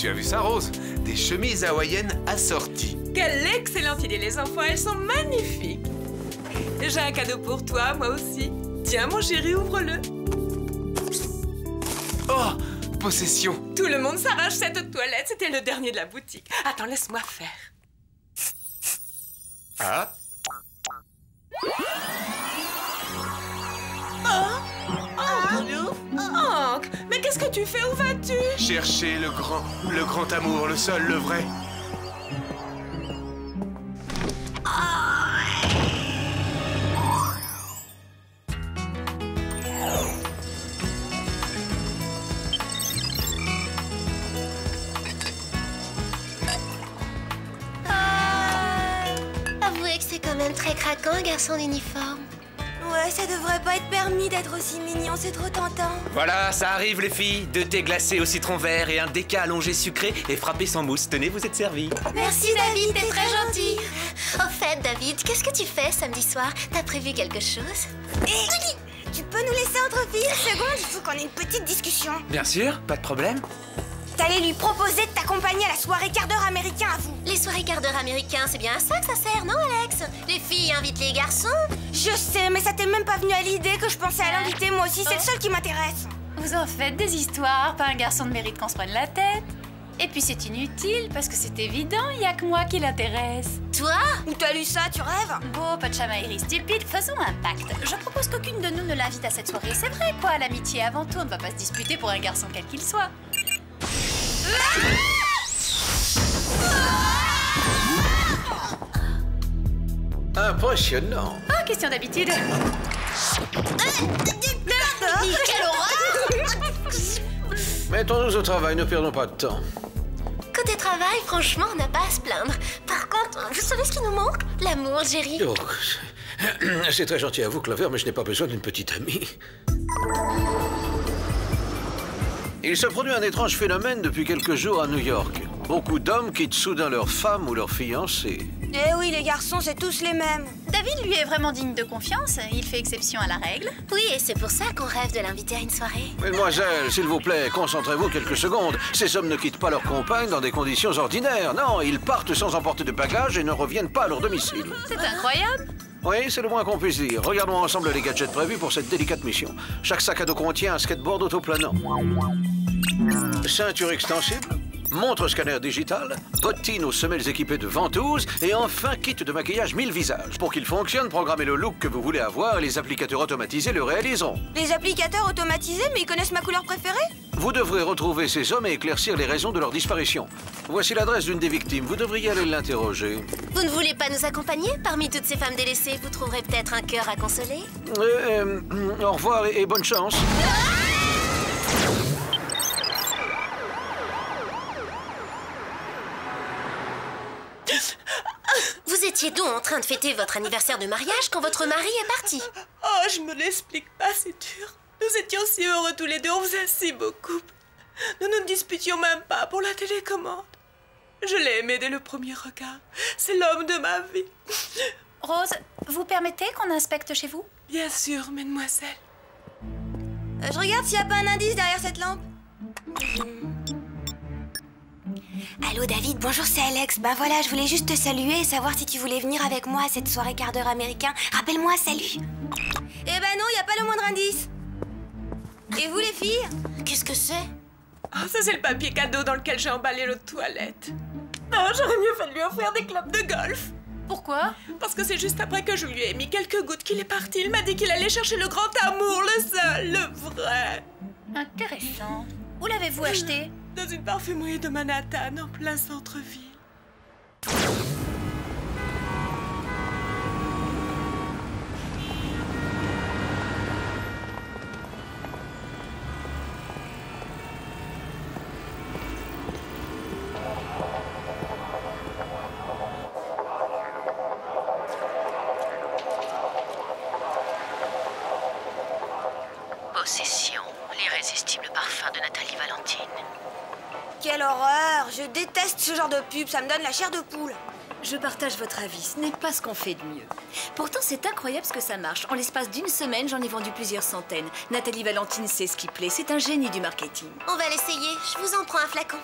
Tu as vu ça, Rose? Des chemises hawaïennes assorties. Quelle excellente idée, les enfants, elles sont magnifiques. J'ai un cadeau pour toi, moi aussi. Tiens, mon chéri, ouvre-le. Oh, possession. Tout le monde s'arrache cette toilette, c'était le dernier de la boutique. Attends, laisse-moi faire. Ah? Hank, mais qu'est-ce que tu fais? Où vas-tu? Chercher le grand amour, le seul, le vrai. Avouez que c'est quand même très craquant, un garçon d'uniforme. Ouais, ça devrait pas être permis d'être aussi mignon, c'est trop tentant. Voilà, ça arrive les filles. 2 thés glacés au citron vert et un déca allongé sucré et frappé sans mousse. Tenez, vous êtes servis. Merci David, t'es très gentil. Au fait, David, qu'est-ce que tu fais samedi soir? T'as prévu quelque chose? Tu peux nous laisser entre filles une seconde? Il faut qu'on ait une petite discussion. Bien sûr, pas de problème. T'allais lui proposer de t'accompagner à la soirée quart d'heure américain à vous. Les soirées quart d'heure américains, c'est bien à ça que ça sert, non Alex? Les filles invitent les garçons. Je sais, mais ça t'est même pas venu à l'idée que je pensais à l'inviter moi aussi, c'est le seul qui m'intéresse. Vous en faites des histoires, pas un garçon ne mérite qu'on se prenne la tête. Et puis c'est inutile, parce que c'est évident, il y a que moi qui l'intéresse. Toi? Où t'as lu ça, tu rêves? Bon, pas de chamaillerie stupide, faisons un pacte. Je propose qu'aucune de nous ne l'invite à cette soirée. C'est vrai, quoi, l'amitié avant tout, on ne va pas se disputer pour un garçon quel qu'il soit. Impressionnant. Ah, question d'habitude. Quelle horreur! Mettons-nous au travail, ne perdons pas de temps. Côté travail, franchement, on n'a pas à se plaindre. Par contre, vous savez ce qui nous manque? L'amour, Jerry. Oh, c'est très gentil à vous, Clover, mais je n'ai pas besoin d'une petite amie. Il se produit un étrange phénomène depuis quelques jours à New York. Beaucoup d'hommes quittent soudain leur femme ou leur fiancée. Eh oui, les garçons, c'est tous les mêmes. David, lui, est vraiment digne de confiance. Il fait exception à la règle. Oui, et c'est pour ça qu'on rêve de l'inviter à une soirée. Mesdemoiselles, s'il vous plaît, concentrez-vous quelques secondes. Ces hommes ne quittent pas leur compagne dans des conditions ordinaires. Non, ils partent sans emporter de bagages et ne reviennent pas à leur domicile. C'est incroyable. Oui, c'est le moins qu'on puisse dire. Regardons ensemble les gadgets prévus pour cette délicate mission. Chaque sac à dos contient un skateboard autoplanant, ceinture extensible, montre scanner digital, bottines aux semelles équipées de ventouses et enfin kit de maquillage 1000 visages. Pour qu'il fonctionne, programmez le look que vous voulez avoir et les applicateurs automatisés le réaliseront. Les applicateurs automatisés, mais ils connaissent ma couleur préférée? Vous devrez retrouver ces hommes et éclaircir les raisons de leur disparition. Voici l'adresse d'une des victimes. Vous devriez aller l'interroger. Vous ne voulez pas nous accompagner? Parmi toutes ces femmes délaissées, vous trouverez peut-être un cœur à consoler? Au revoir et bonne chance. Vous étiez donc en train de fêter votre anniversaire de mariage quand votre mari est parti. Oh, je me l'explique pas, c'est dur. Nous étions si heureux tous les deux, on faisait si beau couple. Nous ne nous disputions même pas pour la télécommande. Je l'ai aimé dès le premier regard. C'est l'homme de ma vie. Rose, vous permettez qu'on inspecte chez vous? Bien sûr, mesdemoiselles. Je regarde s'il n'y a pas un indice derrière cette lampe. Allô David, bonjour, c'est Alex. Ben voilà, je voulais juste te saluer et savoir si tu voulais venir avec moi à cette soirée quart d'heure américain. Rappelle-moi, salut. Eh ben non, il n'y a pas le moindre indice. Et vous les filles? Qu'est-ce que c'est? Oh, ça c'est le papier cadeau dans lequel j'ai emballé l'eau de toilette. Oh, j'aurais mieux fait de lui offrir des clubs de golf. Pourquoi? Parce que c'est juste après que je lui ai mis quelques gouttes qu'il est parti. Il m'a dit qu'il allait chercher le grand amour, le seul, le vrai. Intéressant. Où l'avez-vous acheté? Dans une parfumerie de Manhattan, en plein centre-ville. Possession, l'irrésistible parfum de Nathalie Valentine. Quelle horreur! Je déteste ce genre de pub, ça me donne la chair de poule. Je partage votre avis, ce n'est pas ce qu'on fait de mieux. Pourtant, c'est incroyable ce que ça marche. En l'espace d'une semaine, j'en ai vendu plusieurs centaines. Nathalie Valentine sait ce qui plaît, c'est un génie du marketing. On va l'essayer, je vous en prends un flacon.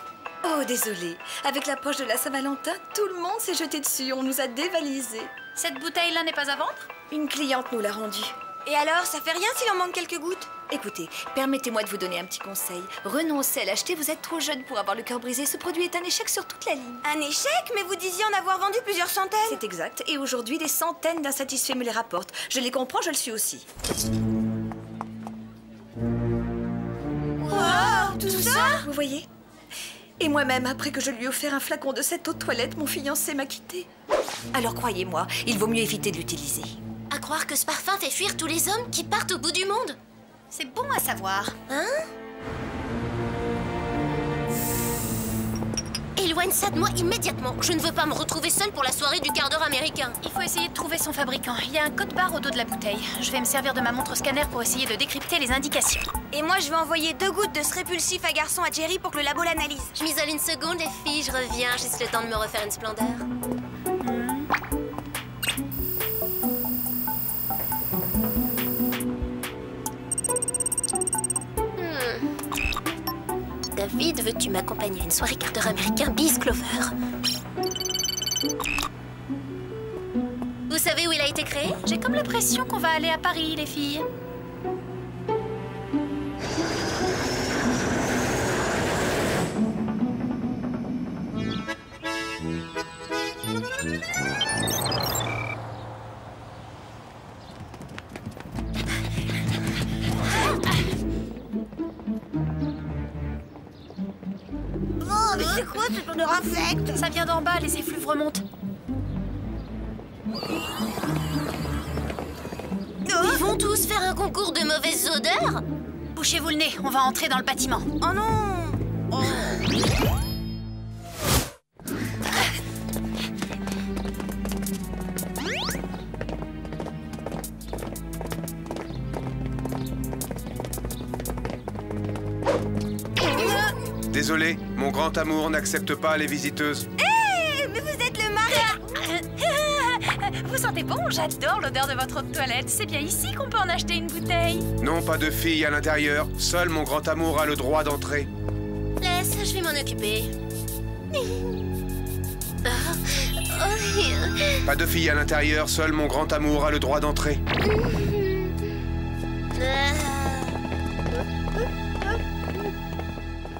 Oh, désolé. Avec l'approche de la Saint-Valentin, tout le monde s'est jeté dessus. On nous a dévalisés. Cette bouteille-là n'est pas à vendre? Une cliente nous l'a rendue. Et alors, ça fait rien s'il en manque quelques gouttes? Écoutez, permettez-moi de vous donner un petit conseil. Renoncez à l'acheter, vous êtes trop jeune pour avoir le cœur brisé. Ce produit est un échec sur toute la ligne. Un échec? Mais vous disiez en avoir vendu plusieurs centaines. C'est exact. Et aujourd'hui, des centaines d'insatisfaits me les rapportent. Je les comprends, je le suis aussi. Wow, tout ça? Vous voyez? Et moi-même, après que je lui ai offert un flacon de cette eau de toilette, mon fiancé m'a quitté. Alors croyez-moi, il vaut mieux éviter de l'utiliser. À croire que ce parfum fait fuir tous les hommes qui partent au bout du monde. C'est bon à savoir. Hein? Éloigne ça de moi immédiatement. Je ne veux pas me retrouver seule pour la soirée du quart d'heure américain. Il faut essayer de trouver son fabricant. Il y a un code barre au dos de la bouteille. Je vais me servir de ma montre scanner pour essayer de décrypter les indications. Et moi, je vais envoyer 2 gouttes de ce répulsif à garçon à Jerry pour que le labo l'analyse. Je m'isole une seconde, les filles, je reviens. Juste le temps de me refaire une splendeur. David, veux-tu m'accompagner à une soirée quart d'heure américain bis Clover? Vous savez où il a été créé? J'ai comme l'impression qu'on va aller à Paris, les filles. Oh, mais c'est quoi cette odeur infecte? Ça vient d'en bas, les effluves remontent. Ils vont tous faire un concours de mauvaises odeurs? Bouchez-vous le nez, on va entrer dans le bâtiment. Oh non! Oh. Désolé, mon grand amour n'accepte pas les visiteuses. Hé, mais vous êtes le mari! Vous sentez bon? J'adore l'odeur de votre eau de toilette. C'est bien ici qu'on peut en acheter une bouteille. Non, pas de filles à l'intérieur. Seul mon grand amour a le droit d'entrer. Laisse, je vais m'en occuper. Pas de filles à l'intérieur. Seul mon grand amour a le droit d'entrer.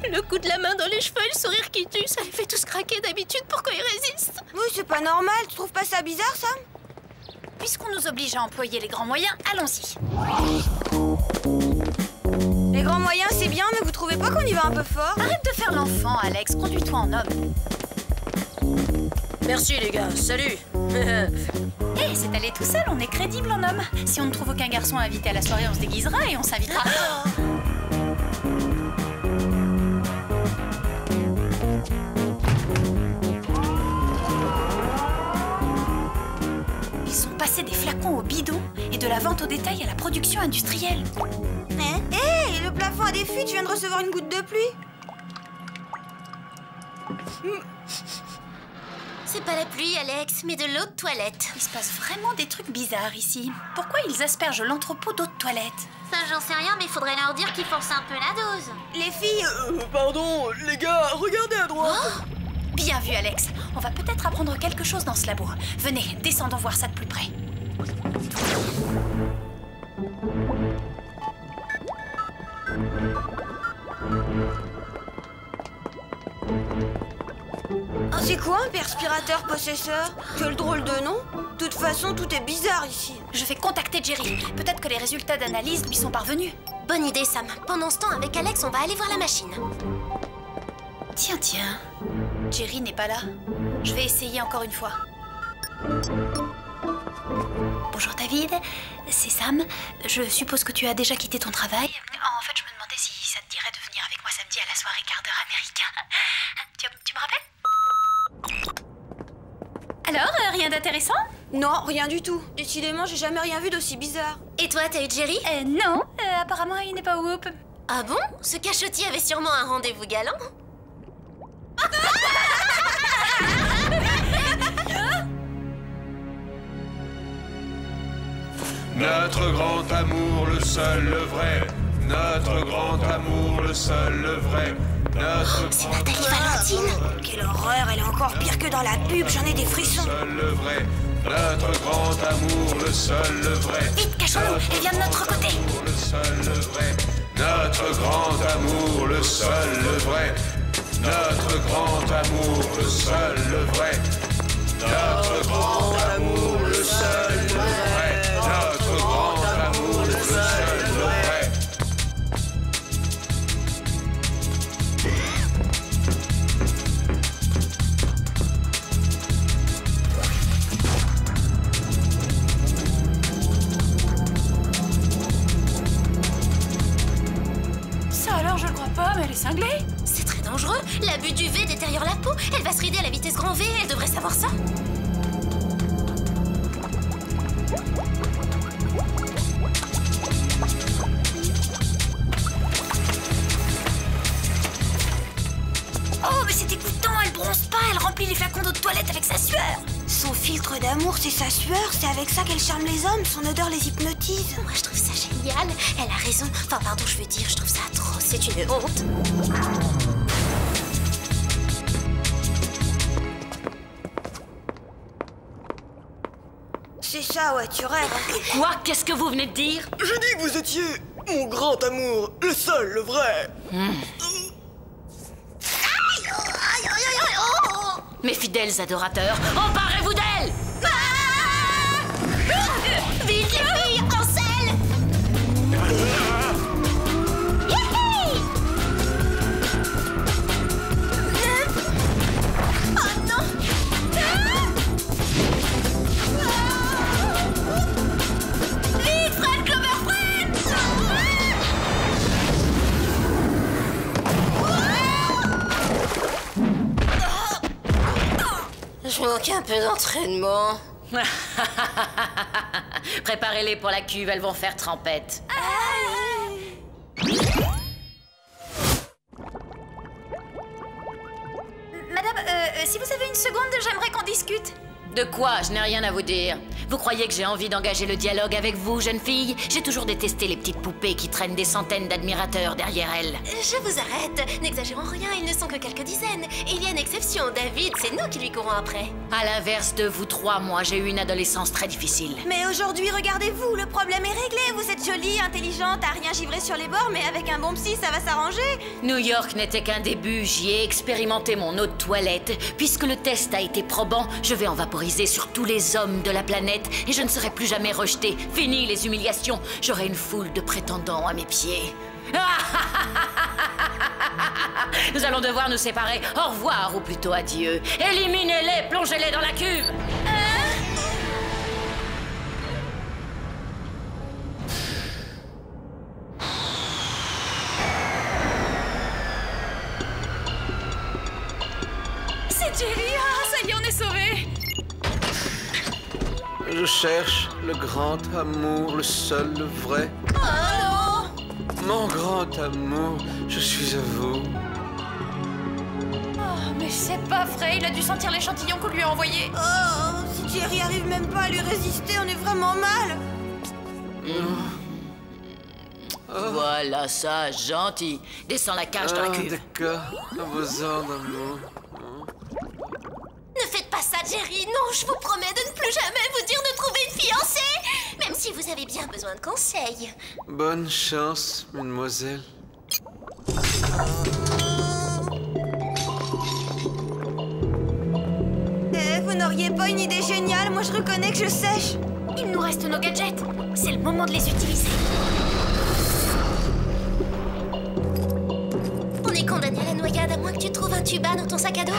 Le coup de la main dans les cheveux et le sourire qui tue, ça les fait tous craquer d'habitude. Pourquoi ils résistent? Oui, c'est pas normal. Tu trouves pas ça bizarre, Sam? Puisqu'on nous oblige à employer les grands moyens, allons-y. Les grands moyens, c'est bien, mais vous trouvez pas qu'on y va un peu fort? Arrête de faire l'enfant, Alex. Conduis-toi en homme. Merci les gars, salut. Hé, c'est allé tout seul, on est crédible en homme. Si on ne trouve aucun garçon invité à la soirée, on se déguisera et on s'invitera. Ils sont passés des flacons au bidon et de la vente au détail à la production industrielle. Hé, le plafond a des fuites, je viens de recevoir une goutte de pluie. C'est pas la pluie, Alex, mais de l'eau de toilette. Il se passe vraiment des trucs bizarres ici. Pourquoi ils aspergent l'entrepôt d'eau de toilette? Ça, j'en sais rien, mais il faudrait leur dire qu'ils forcent un peu la dose. Les filles... Pardon, les gars, regardez à droite. Bien vu, Alex. On va peut-être apprendre quelque chose dans ce labo. Venez, descendons voir ça de plus près. C'est quoi un perspirateur possesseur? Quel drôle de nom. De toute façon, tout est bizarre ici. Je vais contacter Jerry. Peut-être que les résultats d'analyse lui sont parvenus. Bonne idée, Sam. Pendant ce temps, avec Alex, on va aller voir la machine. Tiens. Jerry n'est pas là. Je vais essayer encore une fois. Bonjour David, c'est Sam. Je suppose que tu as déjà quitté ton travail. En fait, je me demandais si ça te dirait de venir avec moi samedi à la soirée quart d'heure américain. Tu me rappelles? Alors, rien d'intéressant? Non, rien du tout. Décidément, j'ai jamais rien vu d'aussi bizarre. Et toi, t'as eu Jerry? Non, apparemment il n'est pas whoop. Ah bon? Ce cachotier avait sûrement un rendez-vous galant. Notre grand amour, le seul, le vrai, Notre grand amour, le seul, le vrai. Notre C'est Nathalie Valentine. Quelle horreur, elle est encore pire que dans la pub, j'en ai des frissons. Le seul, le vrai. Notre grand amour, le seul, le vrai. Vite, cachons-nous, elle vient de notre côté. Le seul, le vrai. Notre grand amour, le seul, le vrai. Notre grand amour, le seul, le vrai. Notre grand amour, le seul, le vrai. Notre grand amour, le seul, le vrai. Ça alors, je le crois pas, mais elle est cinglée. C'est très dangereux. L'abus du V détériore la peau. Elle va se rider à la vitesse grand V. Elle devrait savoir ça. Oh, mais c'est dégoûtant, elle bronze pas, elle remplit les flacons d'eau de toilette avec sa sueur. Son filtre d'amour, c'est sa sueur, c'est avec ça qu'elle charme les hommes, son odeur les hypnotise. Moi, je trouve ça génial. Elle a raison. Enfin, pardon, je veux dire, je trouve ça atroce. C'est une honte. C'est ça, ouais, tu rêves. Quoi? Qu'est-ce que vous venez de dire? Je dis que vous étiez mon grand amour, le seul, le vrai. Mes fidèles adorateurs, emparez-vous d'elle! Vite, les filles, en selle. Oh non. Vite, Fred Clover, Fred. Je manque un peu d'entraînement. Préparez-les pour la cuve, elles vont faire trempette. Madame, si vous avez une seconde, j'aimerais qu'on discute. De quoi? Je n'ai rien à vous dire. Vous croyez que j'ai envie d'engager le dialogue avec vous, jeune fille? J'ai toujours détesté les petites poupées qui traînent des centaines d'admirateurs derrière elles. Je vous arrête. N'exagérons rien, ils ne sont que quelques dizaines. Il y a une exception, David, c'est nous qui lui courons après. À l'inverse de vous trois, moi, j'ai eu une adolescence très difficile. Mais aujourd'hui, regardez-vous, le problème est réglé. Vous êtes jolie, intelligente, à rien givré sur les bords, mais avec un bon psy, ça va s'arranger. New York n'était qu'un début, j'y ai expérimenté mon eau de toilette. Puisque le test a été probant, je vais en vaporiser sur tous les hommes de la planète et je ne serai plus jamais rejetée. Fini les humiliations, j'aurai une foule de prétendants à mes pieds. Nous allons devoir nous séparer. Au revoir, ou plutôt adieu. Éliminez-les, plongez-les dans la cuve. C'est Jerry, ça y est, on est sauvés. Je cherche le grand amour, le seul, le vrai. Mon grand amour, je suis à vous. Oh, mais c'est pas vrai, il a dû sentir l'échantillon qu'on lui a envoyé. Oh, si Jerry arrive même pas à lui résister, on est vraiment mal. Voilà ça, gentil. Descends la cage dans la cuve. D'accord, à vos ordres, amour. Ne faites pas ça, Jerry. Non, je vous promets de ne plus jamais vous dire de trouver une fiancée. Même si vous avez bien besoin de conseils. Bonne chance, mademoiselle. Vous n'auriez pas une idée géniale? Moi, je reconnais que je sèche. Il nous reste nos gadgets. C'est le moment de les utiliser. On est condamné à la noyade à moins que tu trouves un tuba dans ton sac à dos.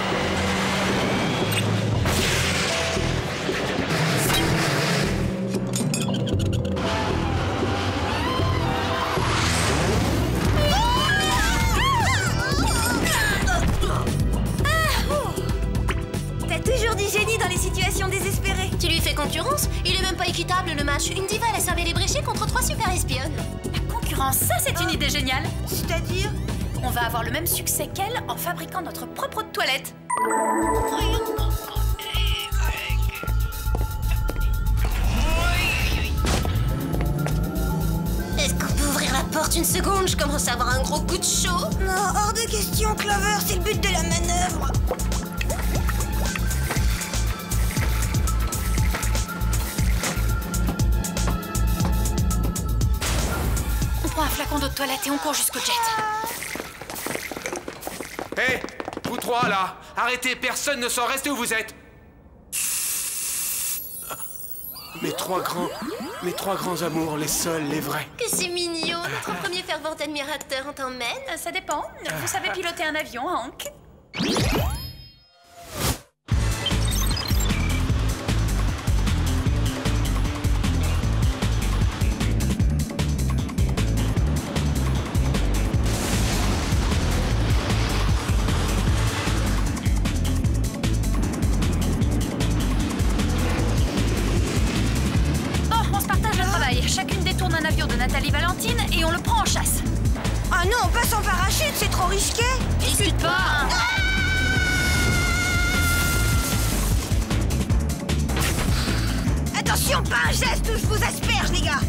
T'as toujours dit génie dans les situations désespérées. Tu lui fais concurrence? Il est même pas équitable le match. Une diva elle a servi les bréchés contre 3 super espionnes. La concurrence, ça c'est une idée géniale. C'est-à-dire? On va avoir le même succès qu'elle en fabriquant notre propre eau de toilette. Est-ce qu'on peut ouvrir la porte? supporte une seconde, je commence à avoir un gros coup de chaud. Non, hors de question, Clover, c'est le but de la manœuvre. On prend un flacon d'eau de toilette et on court jusqu'au jet. Hé, vous trois là, arrêtez, personne ne sort, restez où vous êtes. Mes trois grands amours, les seuls, les vrais. Que c'est mignon, notre premier fervent admirateur, on t'emmène? Ça dépend. Vous savez piloter un avion, Hank? Chacune détourne un avion de Nathalie Valentine et on le prend en chasse. Ah non, on passe en parachute, c'est trop risqué. Discute pas. Attention, pas un geste ou je vous asperge, les gars.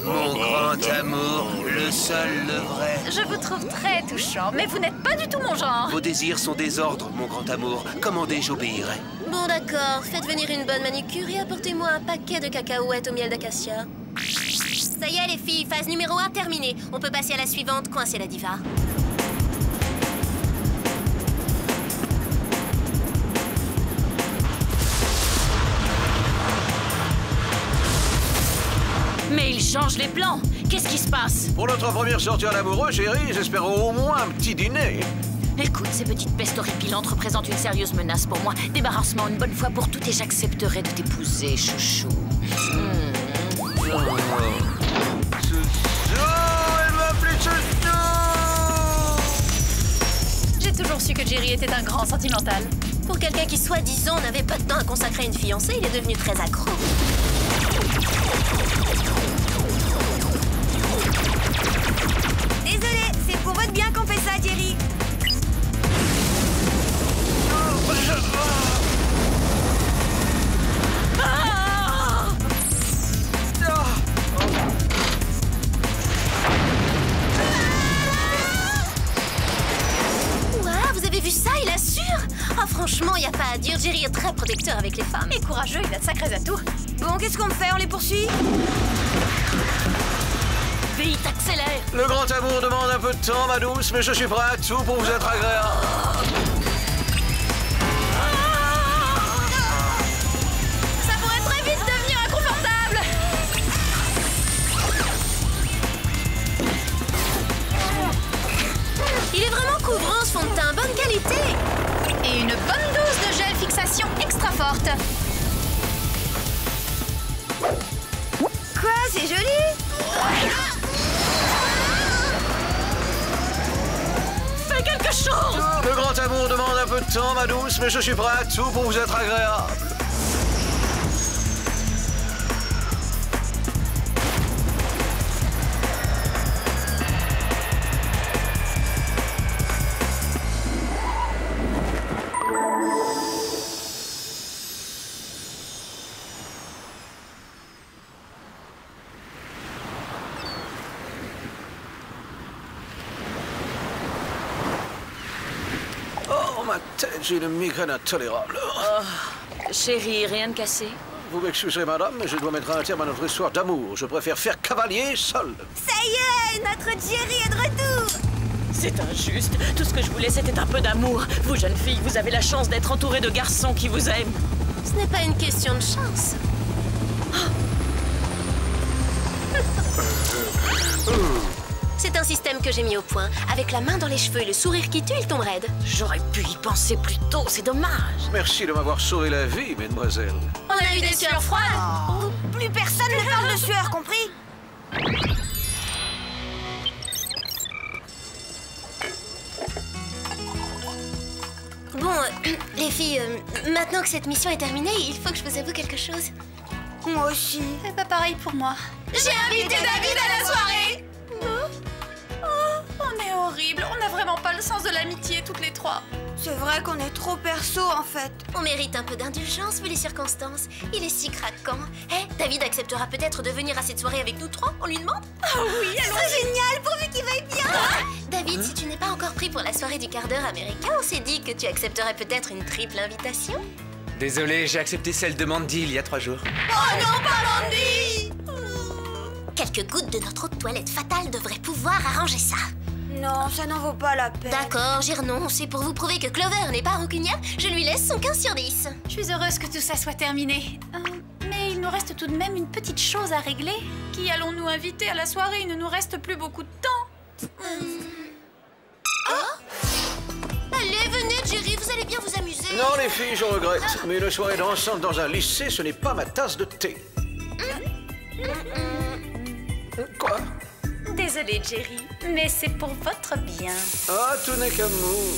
Mon grand amour, le seul, le vrai. Je vous trouve très touchant, mais vous n'êtes pas du tout mon genre. Vos désirs sont des ordres, mon grand amour. Commandez, j'obéirai. Bon d'accord, faites venir une bonne manucure et apportez-moi un paquet de cacahuètes au miel d'acacia. Ça y est les filles, phase numéro 1 terminée. On peut passer à la suivante, coincer la diva. Mais il change les plans. Qu'est-ce qui se passe? Pour notre première sortie en amoureux, chérie, j'espère au moins un petit dîner. Écoute, ces petites pestes horripilantes représentent une sérieuse menace pour moi. Débarrasse-moi une bonne fois pour toutes et j'accepterai de t'épouser, chouchou. Elle m'appelle Chouchou. J'ai toujours su que Jerry était un grand sentimental. Pour quelqu'un qui, soi-disant, n'avait pas de temps à consacrer à une fiancée, il est devenu très accro. Désolé, c'est pour votre bien qu'on fait ça, Jerry. Ouah, vous avez vu ça, il assure. Ah, franchement, y a pas à dire, Jerry est très protecteur avec les femmes. Et courageux, il a de sacrés atouts. Bon, qu'est-ce qu'on fait? On les poursuit? Vite, accélère! Le grand amour demande un peu de temps, ma douce, mais je suis prêt à tout pour vous être agréable. Ça pourrait très vite devenir inconfortable. Il est vraiment couvrant, ce fond de teint, bonne qualité. Et une bonne dose de gel fixation extra forte. Quoi? C'est joli? Fais quelque chose! Le grand amour demande un peu de temps, ma douce, mais je suis prêt à tout pour vous être agréable. Oh, ma tête, j'ai une migraine intolérable. Chérie, rien de cassé? Vous m'excuserez, madame, mais je dois mettre un terme à notre histoire d'amour. Je préfère faire cavalier seul. Ça y est, notre Jerry est de retour. C'est injuste. Tout ce que je voulais, c'était un peu d'amour. Vous, jeunes filles, vous avez la chance d'être entourées de garçons qui vous aiment. Ce n'est pas une question de chance. C'est un système que j'ai mis au point. Avec la main dans les cheveux et le sourire qui tue, il tombe raide. J'aurais pu y penser plus tôt, c'est dommage. Merci de m'avoir sauvé la vie, mesdemoiselles. On a eu des sueurs froides. Oh, plus personne ne parle de sueur, compris? Bon, les filles, maintenant que cette mission est terminée, il faut que je vous avoue quelque chose. Moi aussi. C'est pas pareil pour moi. J'ai invité David à la soirée. Oh, on est horrible. On n'a vraiment pas le sens de l'amitié toutes les trois. C'est vrai qu'on est trop perso en fait. On mérite un peu d'indulgence vu les circonstances. Il est si craquant. David acceptera peut-être de venir à cette soirée avec nous trois, on lui demande? Oh oui, c'est génial, pourvu qu'il veuille bien. David, si tu n'es pas encore pris pour la soirée du quart d'heure américain, on s'est dit que tu accepterais peut-être une triple invitation. Désolé, j'ai accepté celle de Mandy il y a 3 jours. Oh non, pas Mandy! Quelques gouttes de notre eau de toilette fatale devraient pouvoir arranger ça. Non, ça n'en vaut pas la peine. D'accord, j'y renonce. Et pour vous prouver que Clover n'est pas rancunière, je lui laisse son 15 sur 10. Je suis heureuse que tout ça soit terminé. Mais il nous reste tout de même une petite chose à régler. Qui allons-nous inviter à la soirée? Il ne nous reste plus beaucoup de temps. Allez, venez, Jerry, vous allez bien vous amuser. Non, les filles, je regrette. Mais une soirée dansante dans un lycée, ce n'est pas ma tasse de thé. Quoi? Désolée, Jerry, mais c'est pour votre bien. Ah, tout n'est qu'amour.